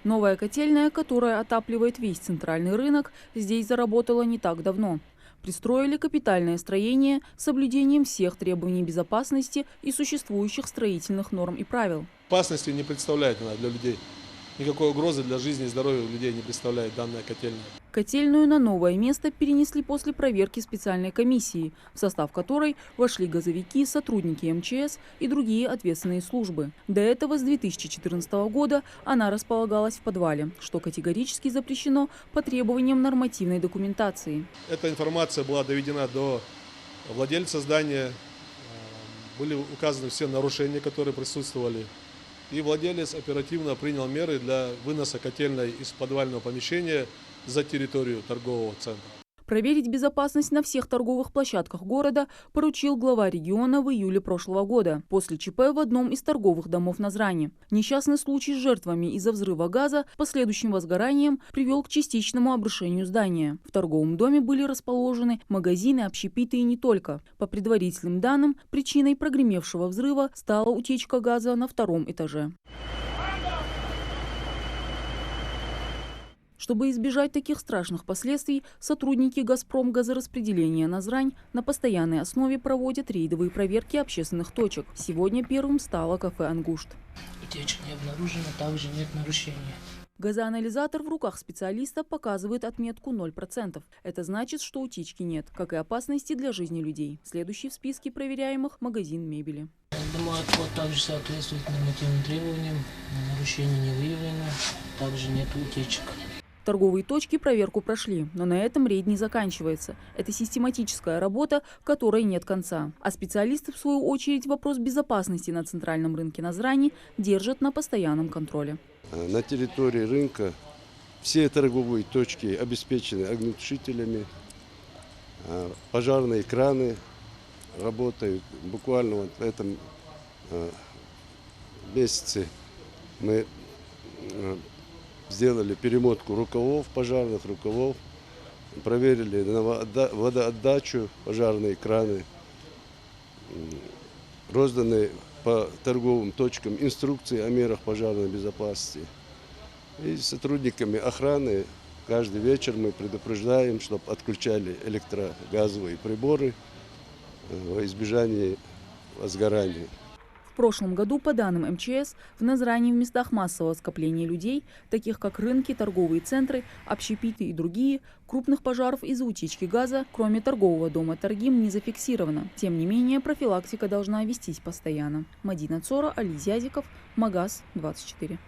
Новая котельная, которая отапливает весь центральный рынок, здесь заработала не так давно. Пристроили капитальное строение с соблюдением всех требований безопасности и существующих строительных норм и правил. Опасности не представляет она для людей. Никакой угрозы для жизни и здоровья людей не представляет данная котельная. Котельную на новое место перенесли после проверки специальной комиссии, в состав которой вошли газовики, сотрудники МЧС и другие ответственные службы. До этого с 2014 года она располагалась в подвале, что категорически запрещено по требованиям нормативной документации. Эта информация была доведена до владельца здания. Были указаны все нарушения, которые присутствовали. И владелец оперативно принял меры для выноса котельной из подвального помещения за территорию торгового центра. Проверить безопасность на всех торговых площадках города поручил глава региона в июле прошлого года, после ЧП в одном из торговых домов Назрани. Несчастный случай с жертвами из-за взрыва газа с последующим возгоранием привел к частичному обрушению здания. В торговом доме были расположены магазины, общепиты и не только. По предварительным данным, причиной прогремевшего взрыва стала утечка газа на втором этаже. Чтобы избежать таких страшных последствий, сотрудники «Газпром-газораспределения Назрань» на постоянной основе проводят рейдовые проверки общественных точек. Сегодня первым стало кафе «Ангушт». Утечек не обнаружено, также нет нарушений. Газоанализатор в руках специалиста показывает отметку 0%. Это значит, что утечки нет, как и опасности для жизни людей. Следующий в списке проверяемых – магазин мебели. Думаю, отход также соответствует нормативным требованиям, нарушений не выявлено, также нет утечек. Торговые точки проверку прошли, но на этом рейд не заканчивается. Это систематическая работа, которой нет конца. А специалисты, в свою очередь, вопрос безопасности на центральном рынке Назрани держат на постоянном контроле. На территории рынка все торговые точки обеспечены огнетушителями, пожарные краны работают. Буквально вот в этом месяце мы сделали перемотку рукавов, пожарных рукавов, проверили водоотдачу, пожарные краны, розданы по торговым точкам инструкции о мерах пожарной безопасности. И с сотрудниками охраны каждый вечер мы предупреждаем, чтобы отключали электрогазовые приборы во избежание возгорания. В прошлом году, по данным МЧС, в Назрани в местах массового скопления людей, таких как рынки, торговые центры, общепиты и другие, крупных пожаров из-за утечки газа, кроме торгового дома «Торгим», не зафиксировано. Тем не менее, профилактика должна вестись постоянно. Мадина Цора, Али Зязиков, Магаз 24.